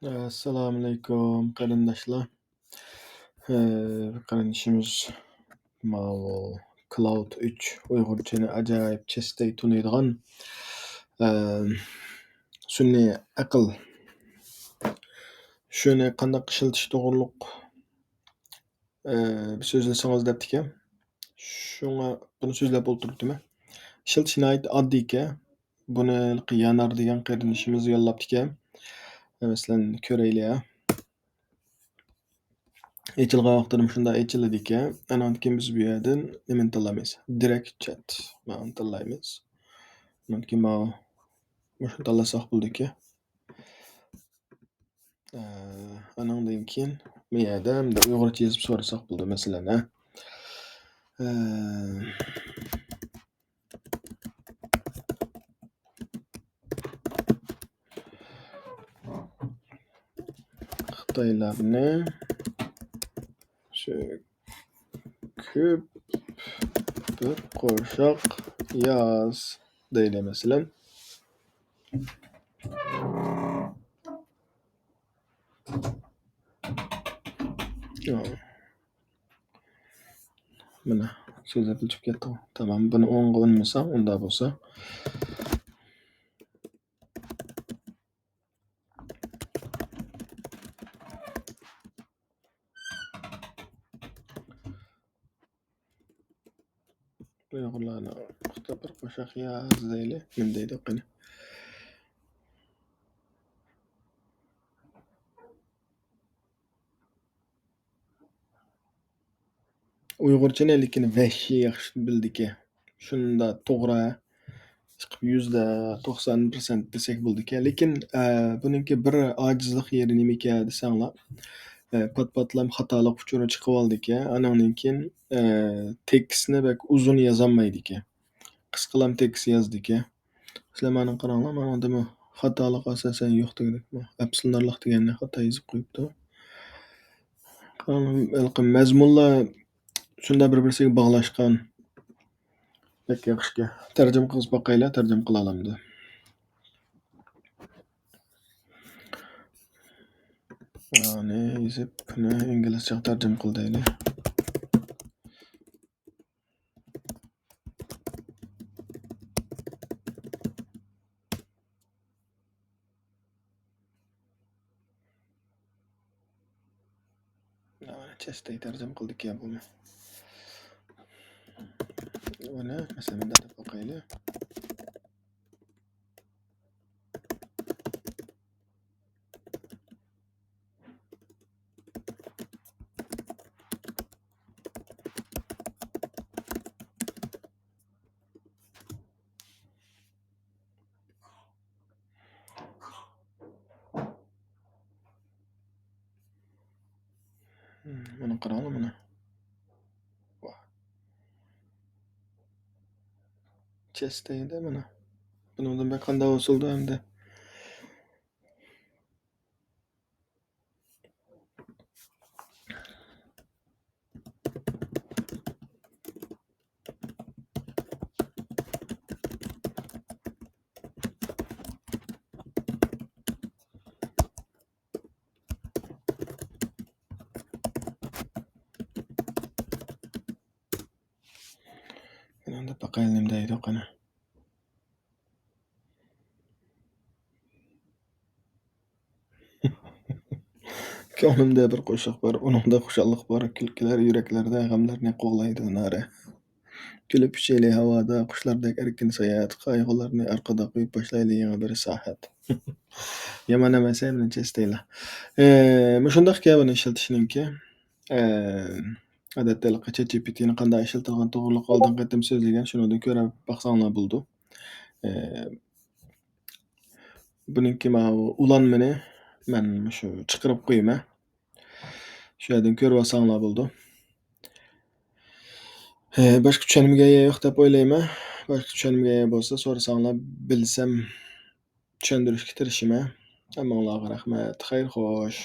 Assalomu alaykum qarindoshlar. Qarindoshimiz bu Cloud 3 Uyg'urchani ajoyib chestay tunuydigan sun'iy aql shuni qandaq ishiltish to'g'riliq so'zlasangiz debdikan. Shunga buni so'zlab o'tiribdiman. Ishiltish nihoyat oddiy ekan. Buni Yanar degan qarindoshimiz yo'llabdikan. Masalan, ko'raylik ha. Echilgan vaqtida shunday echiladi ekan. Andan keyin biz bu yerdan nimani tanlaymiz? Direct chat. Mana tanlaymiz. Undan keyin mana shuni tanlasak bo'ldi ekan. Andan keyin bu yerda Uyg'urcha yozib so'rasak bo'ldi masalan ha. Xitoylarni shu ko'p bir qo'shiq yoz deydi masalan. Mana so'zlab chiqib ketdi. Tamam, buni o'ngga unmasam, unda bo'lsa. Uyg'urlarni Xitoy bir qo'shiq yoz deyli. Nima deydi qani? Uyg'urchani lekin vahshiy yaxshi bildiki. Shunda to'g'ri chiqib 90% desak bo'ldiki. Lekin buningki bir ojizlik yeri nima ekan desanglar, pat-patlam xatolik uchuri chiqib oldiki. Andan keyin tekstni bak uzun yozolmaydi ekan. Qisqalam tekst yozdiki. Sizlar meni qaranglar, mana bunda xatolik asosan yo'q dedik. Absonlarlik deganni xato yozib qo'yibdi. Mazmunlar shunda bir-birisiga bog'lashgan. Bak yaxshi. Tarjima qilib boqaylar, tarjima qila olamdi. Yani yozib, buni inglizcha tarjima qil deylik. Chestay tarjima qildik ya buni. Buni masalan bunday deb boqaylik. Mana qaranglar mana. Chestayda mana. Bundan bir qanday usulda endi. Endi boqaylik nima deydi qani. Ko'nglimda bir qo'shiq bor, uningda xushallik bor, kulkilar yuraklarda, g'amlarni qo'g'laydi nari. Kulib uchaylik havoda, qushlardek erkin sayohat, qayg'ularni orqada qo'yib boshlaylik yana bir sahat. Yomon emas endi chestaylar. Shundaq ki buni ishlatishninki, odatda ChatGPTni qanday ishlatilgan to'g'riliq oldin qatim so'zlagan, shuni ko'rib baqsanglar bo'ldi. Buningki mana ulanmani men shu chiqarib qo'yman. Shu yerdan ko'rib olsanglar bo'ldi. Boshqa tushunimga yo'q deb o'ylayman. Boshqa tushunimga bo'lsa so'rasanglar bilsam tushuntirishga tirishaman. Hammanglarga rahmat. Xayr xo'sh.